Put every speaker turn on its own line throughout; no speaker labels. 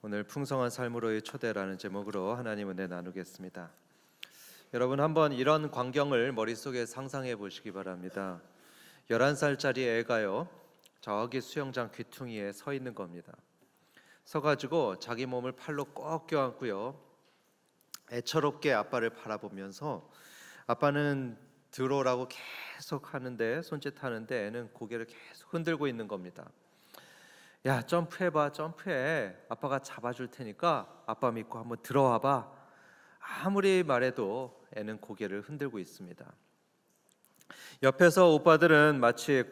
오늘 풍성한 삶으로의 초대라는 제목으로 하나님 은혜 나누겠습니다. 여러분 한번 이런 광경을 머릿속에 상상해 보시기 바랍니다. 11살짜리 애가요, 저기 수영장 귀퉁이에 서 있는 겁니다. 서가지고 자기 몸을 팔로 꼭 껴안고요, 애처롭게 아빠를 바라보면서 아빠는 들어오라고 계속 하는데, 손짓하는데 애는 고개를 계속 흔들고 있는 겁니다. 야, 점프해봐, 점프해. 아빠가 잡아줄 테니까 아빠 믿고 한번 들어와봐. 아무리 말해도 애는 고개를 흔들고 있습니다. 옆에서 오빠들은 마치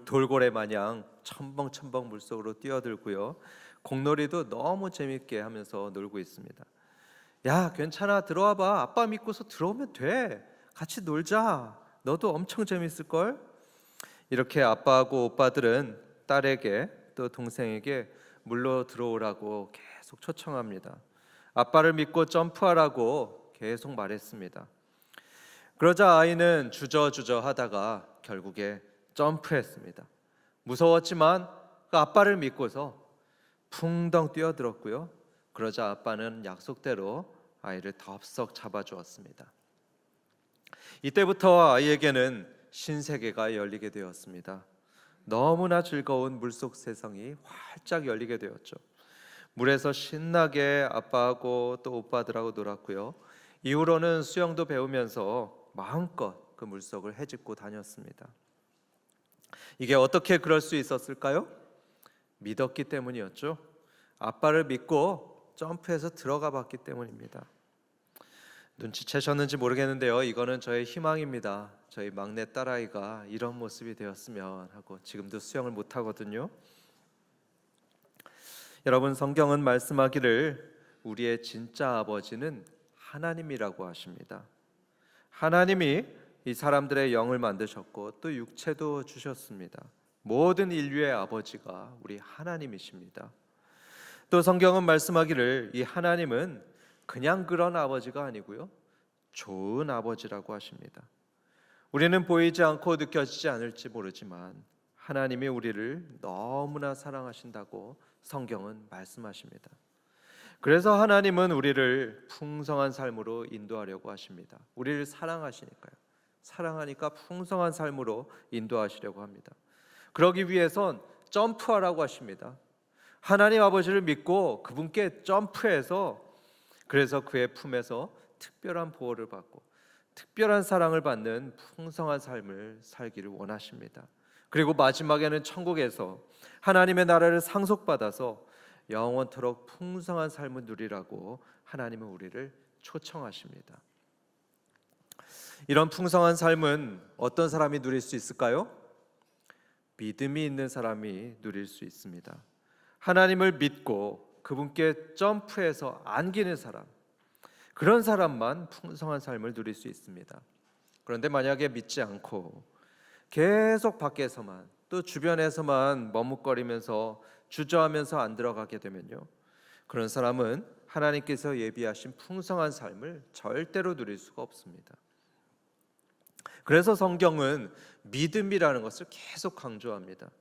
돌고래 마냥 첨벙첨벙 물속으로 뛰어들고요, 공놀이도 너무 재밌게 하면서 놀고 있습니다. 야, 괜찮아, 들어와봐. 아빠 믿고서 들어오면 돼. 같이 놀자. 너도 엄청 재밌을걸? 이렇게 아빠하고 오빠들은 딸에게 또 동생에게 물로 들어오라고 계속 초청합니다. 아빠를 믿고 점프하라고 계속 말했습니다. 그러자 아이는 주저주저 하다가 결국에 점프했습니다. 무서웠지만 그 아빠를 믿고서 풍덩 뛰어들었고요. 그러자 아빠는 약속대로 아이를 덥석 잡아주었습니다. 이때부터 아이에게는 신세계가 열리게 되었습니다. 너무나 즐거운 물속 세상이 활짝 열리게 되었죠. 물에서 신나게 아빠하고 또 오빠들하고 놀았고요. 이후로는 수영도 배우면서 마음껏 그 물속을 헤집고 다녔습니다. 이게 어떻게 그럴 수 있었을까요? 믿었기 때문이었죠. 아빠를 믿고 점프해서 들어가 봤기 때문입니다. 눈치채셨는지 모르겠는데요, 이거는 저의 희망입니다. 저희 막내 딸아이가 이런 모습이 되었으면 하고. 지금도 수영을 못하거든요. 여러분, 성경은 말씀하기를 우리의 진짜 아버지는 하나님이라고 하십니다. 하나님이 이 사람들의 영을 만드셨고 또 육체도 주셨습니다. 모든 인류의 아버지가 우리 하나님이십니다. 또 성경은 말씀하기를 이 하나님은 그냥 그런 아버지가 아니고요, 좋은 아버지라고 하십니다. 우리는 보이지 않고 느껴지지 않을지 모르지만 하나님이 우리를 너무나 사랑하신다고 성경은 말씀하십니다. 그래서 하나님은 우리를 풍성한 삶으로 인도하려고 하십니다. 우리를 사랑하시니까요. 사랑하니까 풍성한 삶으로 인도하시려고 합니다. 그러기 위해선 점프하라고 하십니다. 하나님 아버지를 믿고 그분께 점프해서, 그래서 그의 품에서 특별한 보호를 받고 특별한 사랑을 받는 풍성한 삶을 살기를 원하십니다. 그리고 마지막에는 천국에서 하나님의 나라를 상속받아서 영원토록 풍성한 삶을 누리라고 하나님은 우리를 초청하십니다. 이런 풍성한 삶은 어떤 사람이 누릴 수 있을까요? 믿음이 있는 사람이 누릴 수 있습니다. 하나님을 믿고 그분께 점프해서 안기는 사람, 그런 사람만 풍성한 삶을 누릴 수 있습니다. 그런데 만약에 믿지 않고 계속 밖에서만 또 주변에서만 머뭇거리면서 주저하면서 안 들어가게 되면요, 그런 사람은 하나님께서 예비하신 풍성한 삶을 절대로 누릴 수가 없습니다. 그래서 성경은 믿음이라는 것을 계속 강조합니다.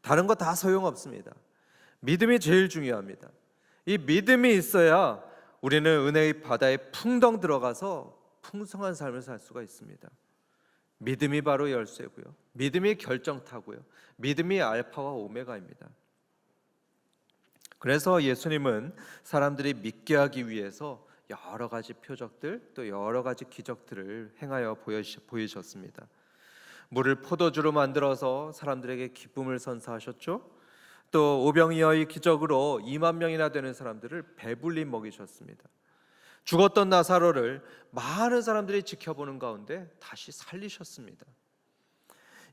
다른 거 다 소용없습니다. 믿음이 제일 중요합니다. 이 믿음이 있어야 우리는 은혜의 바다에 풍덩 들어가서 풍성한 삶을 살 수가 있습니다. 믿음이 바로 열쇠고요, 믿음이 결정타고요, 믿음이 알파와 오메가입니다. 그래서 예수님은 사람들이 믿게 하기 위해서 여러 가지 표적들, 또 여러 가지 기적들을 행하여 보이셨습니다. 물을 포도주로 만들어서 사람들에게 기쁨을 선사하셨죠. 또 오병이어의 기적으로 2만 명이나 되는 사람들을 배불리 먹이셨습니다. 죽었던 나사로를 많은 사람들이 지켜보는 가운데 다시 살리셨습니다.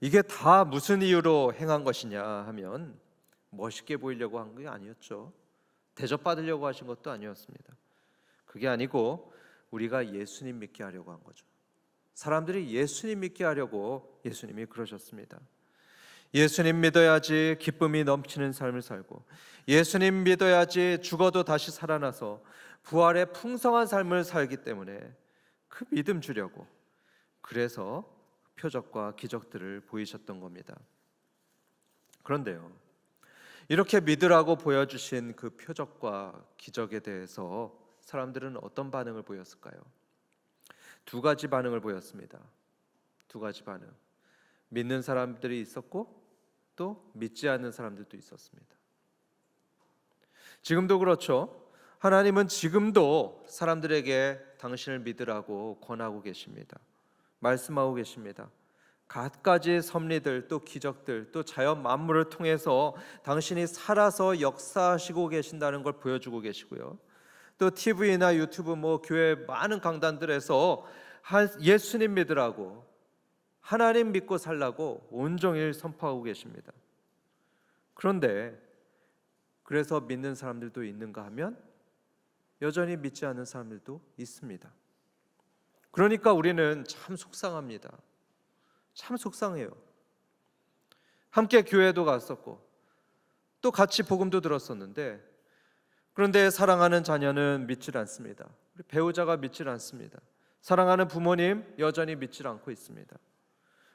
이게 다 무슨 이유로 행한 것이냐 하면 멋있게 보이려고 한 게 아니었죠. 대접받으려고 하신 것도 아니었습니다. 그게 아니고 우리가 예수님 믿게 하려고 한 거죠. 사람들이 예수님 믿게 하려고 예수님이 그러셨습니다. 예수님 믿어야지 기쁨이 넘치는 삶을 살고, 예수님 믿어야지 죽어도 다시 살아나서 부활의 풍성한 삶을 살기 때문에 그 믿음 주려고, 그래서 표적과 기적들을 보이셨던 겁니다. 그런데요, 이렇게 믿으라고 보여주신 그 표적과 기적에 대해서 사람들은 어떤 반응을 보였을까요? 두 가지 반응을 보였습니다. 두 가지 반응. 믿는 사람들이 있었고 또 믿지 않는 사람들도 있었습니다. 지금도 그렇죠. 하나님은 지금도 사람들에게 당신을 믿으라고 권하고 계십니다. 말씀하고 계십니다. 갖가지 섭리들 또 기적들 또 자연 만물을 통해서 당신이 살아서 역사하시고 계신다는 걸 보여주고 계시고요. 또 TV나 유튜브 교회 많은 강단들에서 예수님 믿으라고 하나님 믿고 살라고 온종일 선포하고 계십니다. 그런데 그래서 믿는 사람들도 있는가 하면 여전히 믿지 않는 사람들도 있습니다. 그러니까 우리는 참 속상합니다. 참 속상해요. 함께 교회도 갔었고 또 같이 복음도 들었었는데 그런데 사랑하는 자녀는 믿질 않습니다. 배우자가 믿질 않습니다. 사랑하는 부모님 여전히 믿질 않고 있습니다.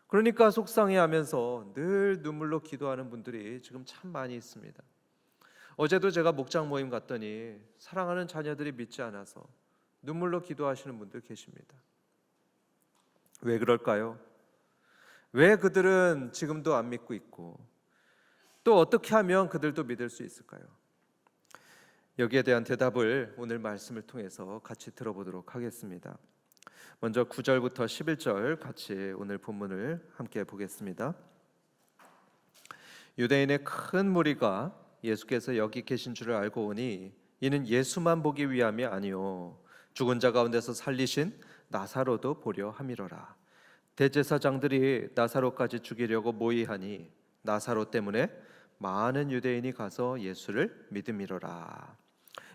그러니까 속상해하면서 늘 눈물로 기도하는 분들이 지금 참 많이 있습니다. 어제도 제가 목장 모임 갔더니 사랑하는 자녀들이 믿지 않아서 눈물로 기도하시는 분들 계십니다. 왜 그럴까요? 왜 그들은 지금도 안 믿고 있고 또 어떻게 하면 그들도 믿을 수 있을까요? 여기에 대한 대답을 오늘 말씀을 통해서 같이 들어보도록 하겠습니다. 먼저 9절부터 11절 같이 오늘 본문을 함께 보겠습니다. 유대인의 큰 무리가 예수께서 여기 계신 줄을 알고 오니 이는 예수만 보기 위함이 아니요 죽은 자 가운데서 살리신 나사로도 보려 함이로라. 대제사장들이 나사로까지 죽이려고 모의하니 나사로 때문에 많은 유대인이 가서 예수를 믿음이로라.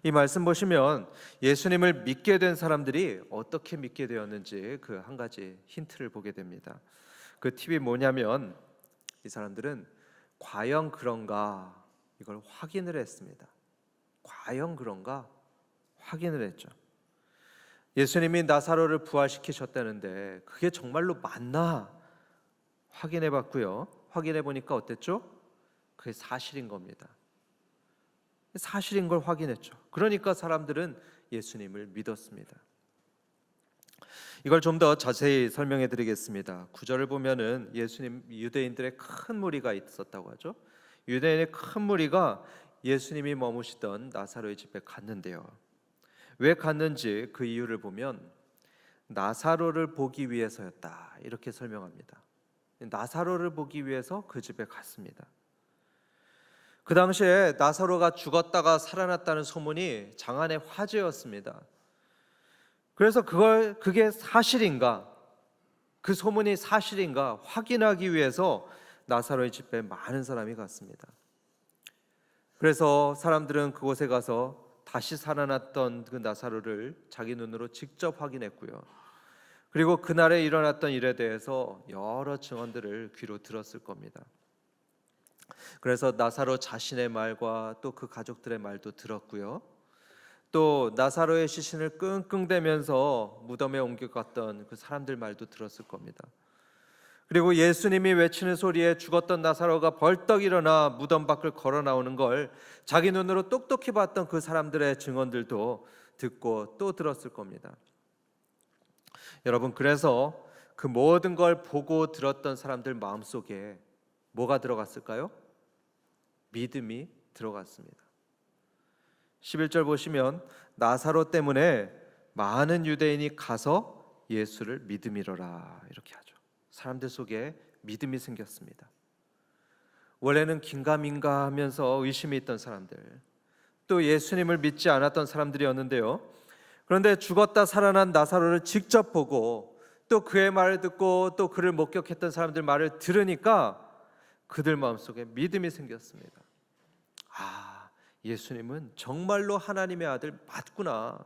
이 말씀 보시면 예수님을 믿게 된 사람들이 어떻게 믿게 되었는지 그 한 가지 힌트를 보게 됩니다. 그 팁이 뭐냐면 이 사람들은 과연 그런가 이걸 확인을 했습니다. 과연 그런가 확인을 했죠. 예수님이 나사로를 부활시키셨다는데 그게 정말로 맞나 확인해 봤고요. 확인해 보니까 어땠죠? 그게 사실인 겁니다. 사실인 걸 확인했죠. 그러니까 사람들은 예수님을 믿었습니다. 이걸 좀 더 자세히 설명해 드리겠습니다. 9절을 보면은 유대인들의 큰 무리가 있었다고 하죠. 유대인의 큰 무리가 예수님이 머무시던 나사로의 집에 갔는데요. 왜 갔는지 그 이유를 보면 나사로를 보기 위해서였다 이렇게 설명합니다. 나사로를 보기 위해서 그 집에 갔습니다. 그 당시에 나사로가 죽었다가 살아났다는 소문이 장안의 화제였습니다. 그래서 그게 사실인가, 그 소문이 사실인가 확인하기 위해서 나사로의 집에 많은 사람이 갔습니다. 그래서 사람들은 그곳에 가서 다시 살아났던 그 나사로를 자기 눈으로 직접 확인했고요. 그리고 그날에 일어났던 일에 대해서 여러 증언들을 귀로 들었을 겁니다. 그래서 나사로 자신의 말과 또 그 가족들의 말도 들었고요. 또 나사로의 시신을 끙끙대면서 무덤에 옮겨갔던 그 사람들 말도 들었을 겁니다. 그리고 예수님이 외치는 소리에 죽었던 나사로가 벌떡 일어나 무덤 밖을 걸어 나오는 걸 자기 눈으로 똑똑히 봤던 그 사람들의 증언들도 듣고 또 들었을 겁니다. 여러분, 그래서 그 모든 걸 보고 들었던 사람들 마음속에 뭐가 들어갔을까요? 믿음이 들어갔습니다. 11절 보시면 나사로 때문에 많은 유대인이 가서 예수를 믿음이로라 이렇게 하죠. 사람들 속에 믿음이 생겼습니다. 원래는 긴가민가 하면서 의심이 있던 사람들, 또 예수님을 믿지 않았던 사람들이었는데요. 그런데 죽었다 살아난 나사로를 직접 보고 또 그의 말을 듣고 또 그를 목격했던 사람들 말을 들으니까 그들 마음속에 믿음이 생겼습니다. 아, 예수님은 정말로 하나님의 아들 맞구나.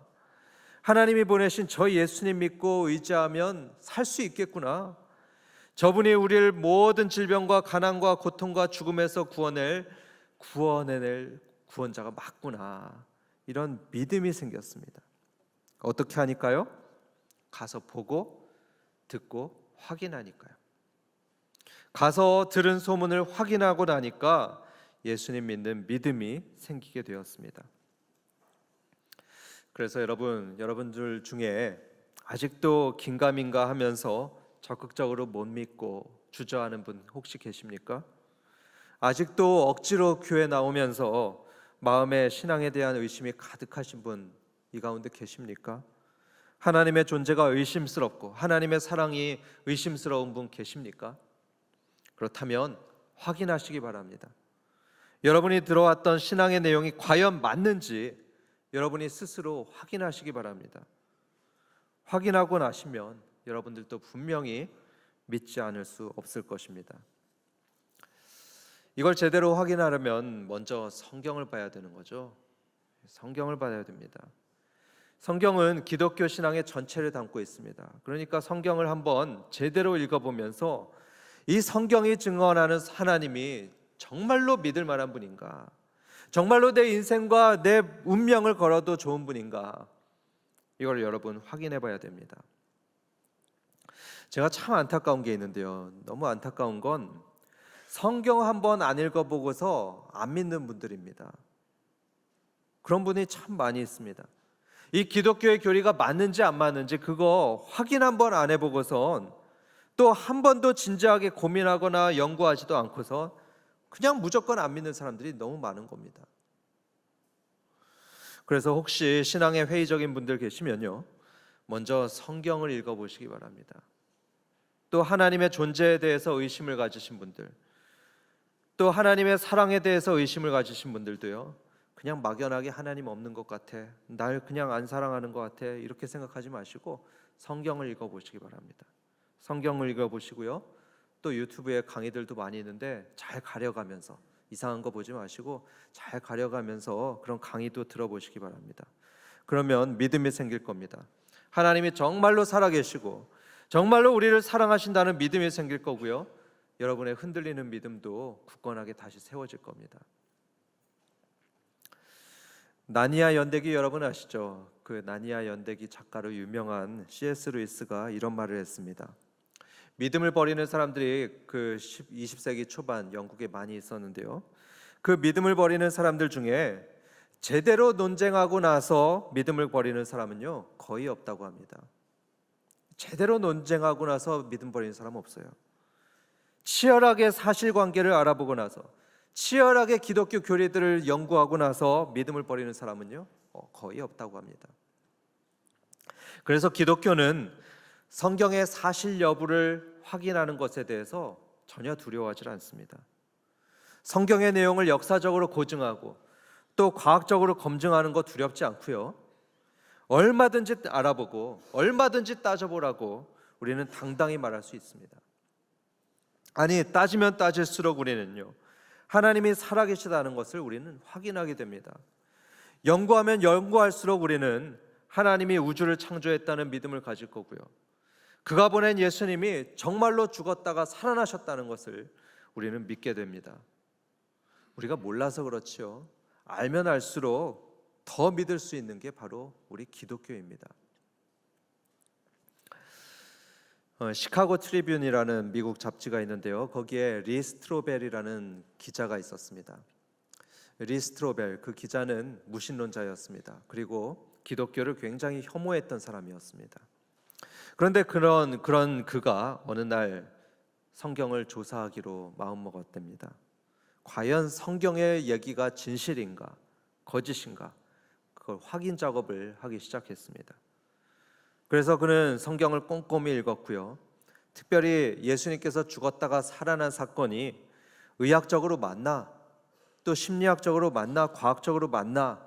하나님이 보내신 저 예수님 믿고 의지하면 살 수 있겠구나. 저분이 우리를 모든 질병과 가난과 고통과 죽음에서 구원해낼 구원자가 맞구나. 이런 믿음이 생겼습니다. 어떻게 하니까요? 가서 보고 듣고 확인하니까요. 가서 들은 소문을 확인하고 나니까 예수님 믿는 믿음이 생기게 되었습니다. 그래서 여러분들 중에 아직도 긴가민가 하면서 적극적으로 못 믿고 주저하는 분 혹시 계십니까? 아직도 억지로 교회 나오면서 마음에 신앙에 대한 의심이 가득하신 분 이 가운데 계십니까? 하나님의 존재가 의심스럽고 하나님의 사랑이 의심스러운 분 계십니까? 그렇다면 확인하시기 바랍니다. 여러분이 들어왔던 신앙의 내용이 과연 맞는지 여러분이 스스로 확인하시기 바랍니다. 확인하고 나시면 여러분들도 분명히 믿지 않을 수 없을 것입니다. 이걸 제대로 확인하려면 먼저 성경을 봐야 되는 거죠. 성경을 봐야 됩니다. 성경은 기독교 신앙의 전체를 담고 있습니다. 그러니까 성경을 한번 제대로 읽어보면서 이 성경이 증언하는 하나님이 정말로 믿을 만한 분인가? 정말로 내 인생과 내 운명을 걸어도 좋은 분인가? 이걸 여러분 확인해 봐야 됩니다. 제가 참 안타까운 게 있는데요. 너무 안타까운 건 성경 한번 안 읽어보고서 안 믿는 분들입니다. 그런 분이 참 많이 있습니다. 이 기독교의 교리가 맞는지 안 맞는지 그거 확인 한번 안 해보고선 또 한 번도 진지하게 고민하거나 연구하지도 않고서 그냥 무조건 안 믿는 사람들이 너무 많은 겁니다. 그래서 혹시 신앙에 회의적인 분들 계시면요, 먼저 성경을 읽어보시기 바랍니다. 또 하나님의 존재에 대해서 의심을 가지신 분들, 또 하나님의 사랑에 대해서 의심을 가지신 분들도요, 그냥 막연하게 하나님 없는 것 같아, 날 그냥 안 사랑하는 것 같아, 이렇게 생각하지 마시고 성경을 읽어보시기 바랍니다. 성경을 읽어보시고요, 또 유튜브에 강의들도 많이 있는데 잘 가려가면서, 이상한 거 보지 마시고 잘 가려가면서 그런 강의도 들어보시기 바랍니다. 그러면 믿음이 생길 겁니다. 하나님이 정말로 살아계시고 정말로 우리를 사랑하신다는 믿음이 생길 거고요, 여러분의 흔들리는 믿음도 굳건하게 다시 세워질 겁니다. 나니아 연대기 여러분 아시죠? 그 나니아 연대기 작가로 유명한 C.S. 루이스가 이런 말을 했습니다. 믿음을 버리는 사람들이 그 20세기 초반 영국에 많이 있었는데요, 그 믿음을 버리는 사람들 중에 제대로 논쟁하고 나서 믿음을 버리는 사람은요 거의 없다고 합니다. 제대로 논쟁하고 나서 믿음 버리는 사람은 없어요. 치열하게 사실관계를 알아보고 나서 치열하게 기독교 교리들을 연구하고 나서 믿음을 버리는 사람은요 거의 없다고 합니다. 그래서 기독교는 성경의 사실 여부를 확인하는 것에 대해서 전혀 두려워하지 않습니다. 성경의 내용을 역사적으로 고증하고 또 과학적으로 검증하는 거 두렵지 않고요, 얼마든지 알아보고 얼마든지 따져보라고 우리는 당당히 말할 수 있습니다. 아니, 따지면 따질수록 우리는요 하나님이 살아계시다는 것을 우리는 확인하게 됩니다. 연구하면 연구할수록 우리는 하나님이 우주를 창조했다는 믿음을 가질 거고요, 그가 보낸 예수님이 정말로 죽었다가 살아나셨다는 것을 우리는 믿게 됩니다. 우리가 몰라서 그렇지요, 알면 알수록 더 믿을 수 있는 게 바로 우리 기독교입니다. 시카고 트리뷴이라는 미국 잡지가 있는데요, 거기에 리 스트로벨이라는 기자가 있었습니다. 리 스트로벨, 그 기자는 무신론자였습니다. 그리고 기독교를 굉장히 혐오했던 사람이었습니다. 그런데 그런 그가 어느 날 성경을 조사하기로 마음먹었답니다. 과연 성경의 얘기가 진실인가 거짓인가, 그걸 확인 작업을 하기 시작했습니다. 그래서 그는 성경을 꼼꼼히 읽었고요, 특별히 예수님께서 죽었다가 살아난 사건이 의학적으로 맞나, 또 심리학적으로 맞나, 과학적으로 맞나,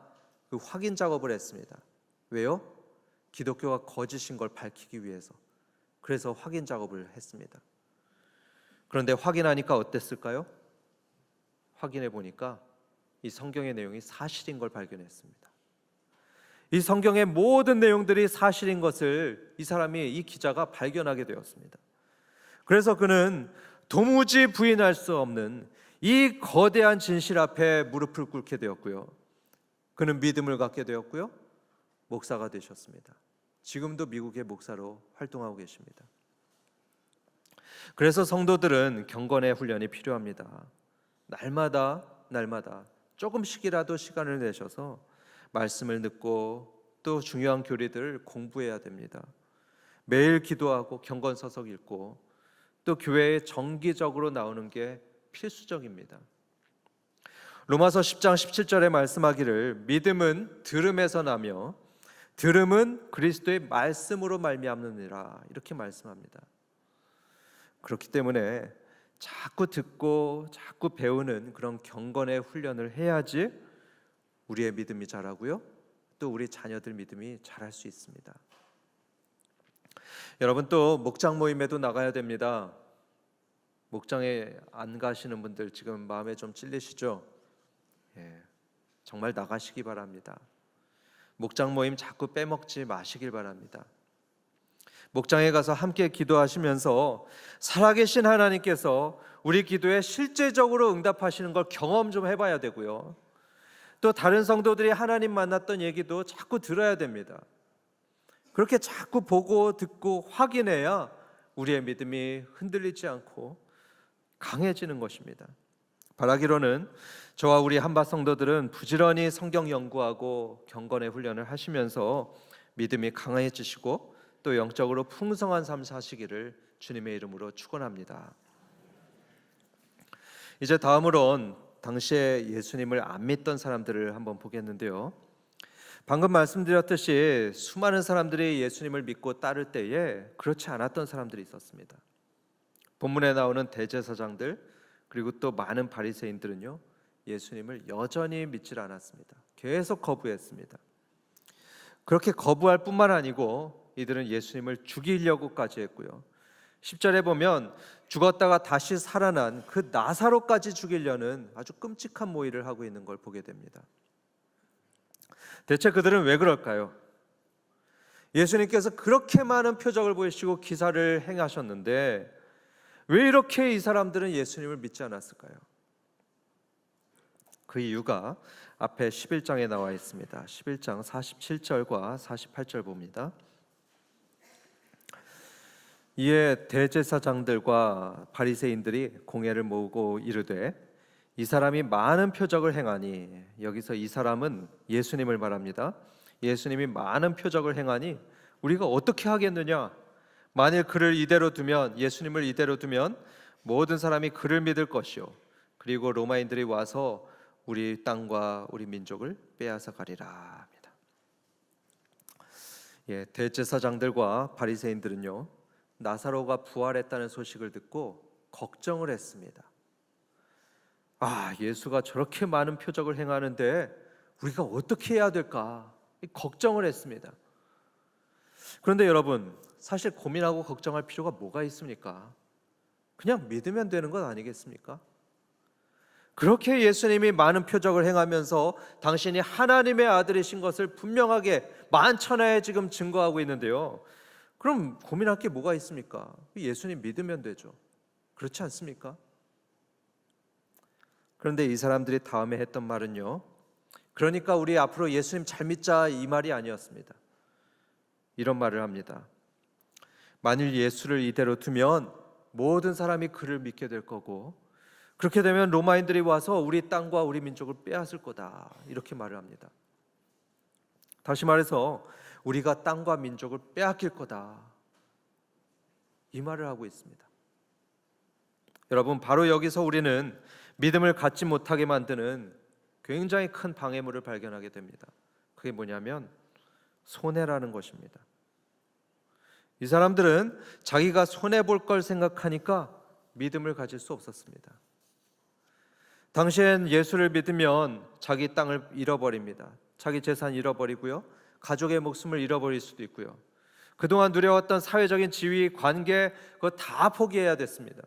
그 확인 작업을 했습니다. 왜요? 기독교가 거짓인 걸 밝히기 위해서. 그래서 확인 작업을 했습니다. 그런데 확인하니까 어땠을까요? 확인해 보니까 이 성경의 내용이 사실인 걸 발견했습니다. 이 성경의 모든 내용들이 사실인 것을 이 기자가 발견하게 되었습니다. 그래서 그는 도무지 부인할 수 없는 이 거대한 진실 앞에 무릎을 꿇게 되었고요, 그는 믿음을 갖게 되었고요, 목사가 되셨습니다. 지금도 미국의 목사로 활동하고 계십니다. 그래서 성도들은 경건의 훈련이 필요합니다. 날마다 조금씩이라도 시간을 내셔서 말씀을 듣고 또 중요한 교리들을 공부해야 됩니다. 매일 기도하고 경건서적 읽고 또 교회에 정기적으로 나오는 게 필수적입니다. 로마서 10장 17절에 말씀하기를 믿음은 들음에서 나며 들음은 그리스도의 말씀으로 말미암느니라 이렇게 말씀합니다. 그렇기 때문에 자꾸 듣고 자꾸 배우는 그런 경건의 훈련을 해야지 우리의 믿음이 자라고요. 또 우리 자녀들 믿음이 자랄 수 있습니다. 여러분 또 목장 모임에도 나가야 됩니다. 목장에 안 가시는 분들 지금 마음에 좀 찔리시죠? 정말 나가시기 바랍니다. 목장 모임 자꾸 빼먹지 마시길 바랍니다. 목장에 가서 함께 기도하시면서 살아계신 하나님께서 우리 기도에 실제적으로 응답하시는 걸 경험 좀 해봐야 되고요. 또 다른 성도들이 하나님 만났던 얘기도 자꾸 들어야 됩니다. 그렇게 자꾸 보고 듣고 확인해야 우리의 믿음이 흔들리지 않고 강해지는 것입니다. 바라기로는 저와 우리 한밭 성도들은 부지런히 성경 연구하고 경건의 훈련을 하시면서 믿음이 강해지시고 또 영적으로 풍성한 삶 사시기를 주님의 이름으로 축원합니다. 이제 다음으론 당시에 예수님을 안 믿던 사람들을 한번 보겠는데요. 방금 말씀드렸듯이 수많은 사람들이 예수님을 믿고 따를 때에 그렇지 않았던 사람들이 있었습니다. 본문에 나오는 대제사장들 그리고 또 많은 바리새인들은요, 예수님을 여전히 믿질 않았습니다. 계속 거부했습니다. 그렇게 거부할 뿐만 아니고 이들은 예수님을 죽이려고까지 했고요. 10절에 보면 죽었다가 다시 살아난 그 나사로까지 죽이려는 아주 끔찍한 모의를 하고 있는 걸 보게 됩니다. 대체 그들은 왜 그럴까요? 예수님께서 그렇게 많은 표적을 보이시고 기사를 행하셨는데 왜 이렇게 이 사람들은 예수님을 믿지 않았을까요? 그 이유가 앞에 11장에 나와 있습니다. 11장 47절과 48절 봅니다. 이에 대제사장들과 바리새인들이 공회를 모으고 이르되 이 사람이 많은 표적을 행하니, 여기서 이 사람은 예수님을 말합니다. 예수님이 많은 표적을 행하니 우리가 어떻게 하겠느냐? 만일 그를 이대로 두면, 예수님을 이대로 두면 모든 사람이 그를 믿을 것이요 그리고 로마인들이 와서 우리 땅과 우리 민족을 빼앗아 가리라 합니다. 대제사장들과 바리새인들은요, 나사로가 부활했다는 소식을 듣고 걱정을 했습니다. 예수가 저렇게 많은 표적을 행하는데 우리가 어떻게 해야 될까? 걱정을 했습니다. 그런데 여러분, 사실 고민하고 걱정할 필요가 뭐가 있습니까? 그냥 믿으면 되는 것 아니겠습니까? 그렇게 예수님이 많은 표적을 행하면서 당신이 하나님의 아들이신 것을 분명하게 만천하에 지금 증거하고 있는데요, 그럼 고민할 게 뭐가 있습니까? 예수님 믿으면 되죠. 그렇지 않습니까? 그런데 이 사람들이 다음에 했던 말은요, 그러니까 우리 앞으로 예수님 잘 믿자, 이 말이 아니었습니다. 이런 말을 합니다. 만일 예수를 이대로 두면 모든 사람이 그를 믿게 될 거고, 그렇게 되면 로마인들이 와서 우리 땅과 우리 민족을 빼앗을 거다, 이렇게 말을 합니다. 다시 말해서 우리가 땅과 민족을 빼앗길 거다, 이 말을 하고 있습니다. 여러분, 바로 여기서 우리는 믿음을 갖지 못하게 만드는 굉장히 큰 방해물을 발견하게 됩니다. 그게 뭐냐면 손해라는 것입니다. 이 사람들은 자기가 손해볼 걸 생각하니까 믿음을 가질 수 없었습니다. 당시엔 예수를 믿으면 자기 땅을 잃어버립니다. 자기 재산 잃어버리고요, 가족의 목숨을 잃어버릴 수도 있고요, 그동안 누려왔던 사회적인 지위, 관계, 그거 다 포기해야 됐습니다.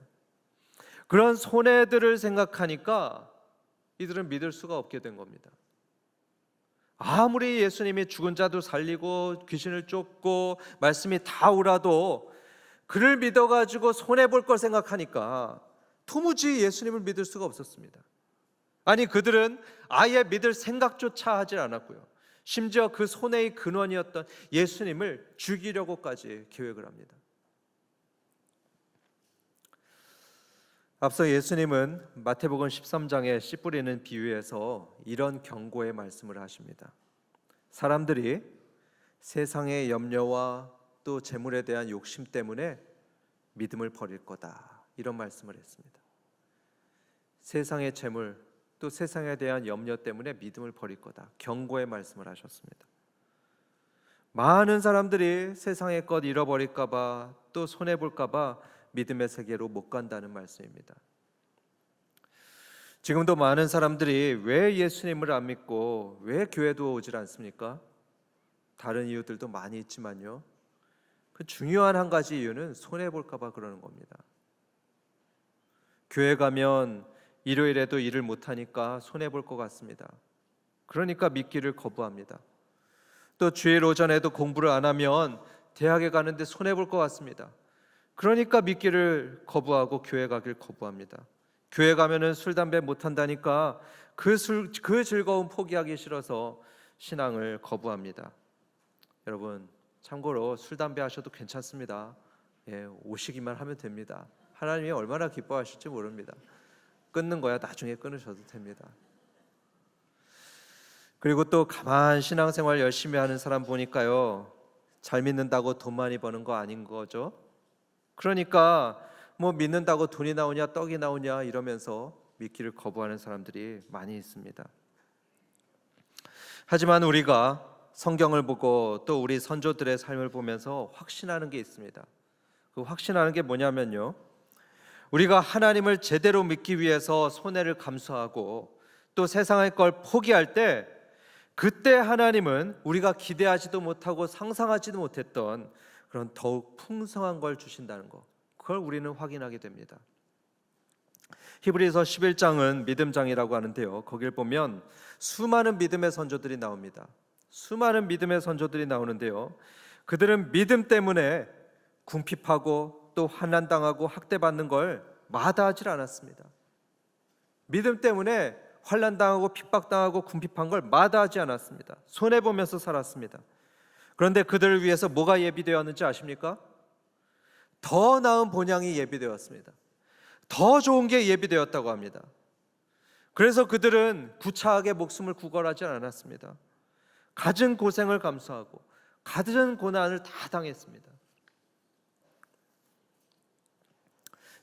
그런 손해들을 생각하니까 이들은 믿을 수가 없게 된 겁니다. 아무리 예수님이 죽은 자도 살리고 귀신을 쫓고 말씀이 다 오라도 그를 믿어가지고 손해볼 걸 생각하니까 도무지 예수님을 믿을 수가 없었습니다. 아니, 그들은 아예 믿을 생각조차 하지 않았고요, 심지어 그 손해의 근원이었던 예수님을 죽이려고까지 계획을 합니다. 앞서 예수님은 마태복음 13장의 씨 뿌리는 비유에서 이런 경고의 말씀을 하십니다. 사람들이 세상의 염려와 또 재물에 대한 욕심 때문에 믿음을 버릴 거다, 이런 말씀을 했습니다. 세상의 재물 또 세상에 대한 염려 때문에 믿음을 버릴 거다, 경고의 말씀을 하셨습니다. 많은 사람들이 세상의 것 잃어버릴까 봐, 또 손해볼까 봐 믿음의 세계로 못 간다는 말씀입니다. 지금도 많은 사람들이 왜 예수님을 안 믿고 왜 교회도 오질 않습니까? 다른 이유들도 많이 있지만요, 그 중요한 한 가지 이유는 손해볼까 봐 그러는 겁니다. 교회 가면 일요일에도 일을 못하니까 손해볼 것 같습니다. 그러니까 믿기를 거부합니다. 또 주일 오전에도 공부를 안 하면 대학에 가는데 손해볼 것 같습니다. 그러니까 믿기를 거부하고 교회 가길 거부합니다. 교회 가면은 술 담배 못 한다니까 그 즐거움 포기하기 싫어서 신앙을 거부합니다. 여러분, 참고로 술 담배 하셔도 괜찮습니다. 오시기만 하면 됩니다. 하나님이 얼마나 기뻐하실지 모릅니다. 끊는 거야 나중에 끊으셔도 됩니다. 그리고 또 가만 신앙생활 열심히 하는 사람 보니까요, 잘 믿는다고 돈 많이 버는 거 아닌 거죠. 그러니까 뭐 믿는다고 돈이 나오냐 떡이 나오냐 이러면서 믿기를 거부하는 사람들이 많이 있습니다. 하지만 우리가 성경을 보고 또 우리 선조들의 삶을 보면서 확신하는 게 있습니다. 그 확신하는 게 뭐냐면요, 우리가 하나님을 제대로 믿기 위해서 손해를 감수하고 또 세상의 걸 포기할 때, 그때 하나님은 우리가 기대하지도 못하고 상상하지도 못했던 그런 더욱 풍성한 걸 주신다는 거, 그걸 우리는 확인하게 됩니다. 히브리서 11장은 믿음장이라고 하는데요, 거길 보면 수많은 믿음의 선조들이 나옵니다. 수많은 믿음의 선조들이 나오는데요, 그들은 믿음 때문에 궁핍하고 또 환난당하고 학대받는 걸 마다하지 않았습니다. 믿음 때문에 환난당하고 핍박당하고 궁핍한 걸 마다하지 않았습니다. 손해보면서 살았습니다. 그런데 그들을 위해서 뭐가 예비되었는지 아십니까? 더 나은 본향이 예비되었습니다. 더 좋은 게 예비되었다고 합니다. 그래서 그들은 구차하게 목숨을 구걸하지 않았습니다. 갖은 고생을 감수하고 갖은 고난을 다 당했습니다.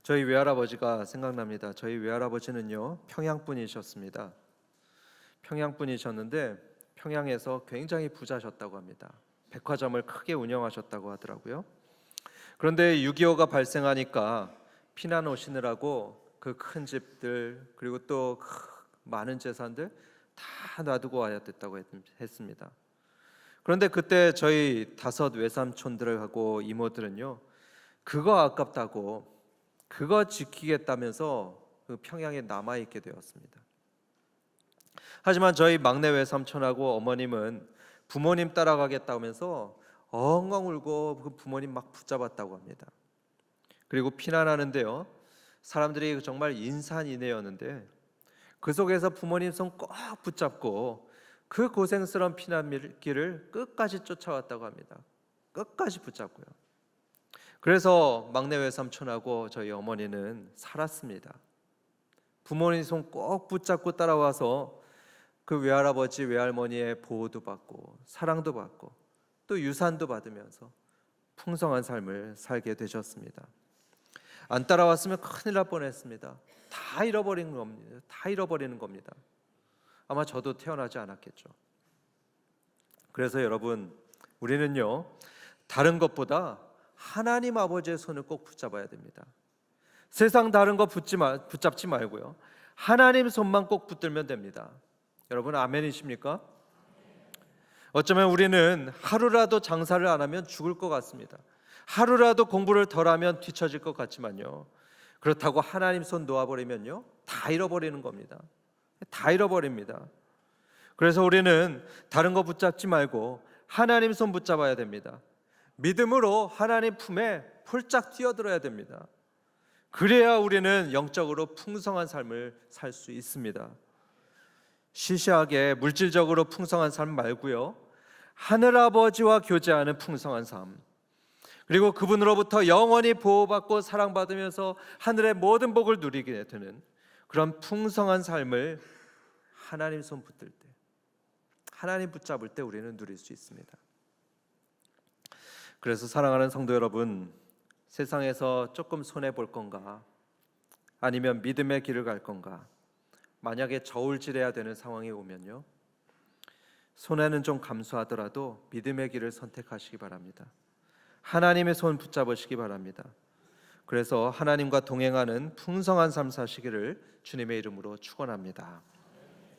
저희 외할아버지가 생각납니다. 저희 외할아버지는요, 평양분이셨습니다. 평양분이셨는데 평양에서 굉장히 부자셨다고 합니다. 백화점을 크게 운영하셨다고 하더라고요. 그런데 6.25가 발생하니까 피난 오시느라고 그 큰 집들 그리고 또 많은 재산들 다 놔두고 와야 됐다고 했습니다. 그런데 그때 저희 5 외삼촌들하고 이모들은요, 그거 아깝다고 그거 지키겠다면서 그 평양에 남아있게 되었습니다. 하지만 저희 막내 외삼촌하고 어머님은 부모님 따라가겠다면서 엉엉 울고 그 부모님 막 붙잡았다고 합니다. 그리고 피난하는데요, 사람들이 정말 인산인해였는데 그 속에서 부모님 손 꼭 붙잡고 그 고생스러운 피난길을 끝까지 쫓아왔다고 합니다. 끝까지 붙잡고요. 그래서 막내 외삼촌하고 저희 어머니는 살았습니다. 부모님 손 꼭 붙잡고 따라와서 그 외할아버지 외할머니의 보호도 받고 사랑도 받고 또 유산도 받으면서 풍성한 삶을 살게 되셨습니다. 안 따라왔으면 큰일 날 뻔했습니다. 다 잃어버리는 겁니다. 다 잃어버리는 겁니다. 아마 저도 태어나지 않았겠죠. 그래서 여러분, 우리는요, 다른 것보다 하나님 아버지의 손을 꼭 붙잡아야 됩니다. 세상 다른 거 붙잡지 말고요, 하나님 손만 꼭 붙들면 됩니다. 여러분, 아멘이십니까? 어쩌면 우리는 하루라도 장사를 안 하면 죽을 것 같습니다. 하루라도 공부를 덜 하면 뒤처질 것 같지만요, 그렇다고 하나님 손 놓아버리면요, 다 잃어버리는 겁니다. 다 잃어버립니다. 그래서 우리는 다른 거 붙잡지 말고 하나님 손 붙잡아야 됩니다. 믿음으로 하나님 품에 폴짝 뛰어들어야 됩니다. 그래야 우리는 영적으로 풍성한 삶을 살 수 있습니다. 시시하게 물질적으로 풍성한 삶 말고요, 하늘아버지와 교제하는 풍성한 삶, 그리고 그분으로부터 영원히 보호받고 사랑받으면서 하늘의 모든 복을 누리게 되는 그런 풍성한 삶을 하나님 손 붙들 때, 하나님 붙잡을 때 우리는 누릴 수 있습니다. 그래서 사랑하는 성도 여러분, 세상에서 조금 손해 볼 건가? 아니면 믿음의 길을 갈 건가? 만약에 저울질해야 되는 상황이 오면요, 손해는 좀 감수하더라도 믿음의 길을 선택하시기 바랍니다. 하나님의 손 붙잡으시기 바랍니다. 그래서 하나님과 동행하는 풍성한 삶 사시기를 주님의 이름으로 축원합니다.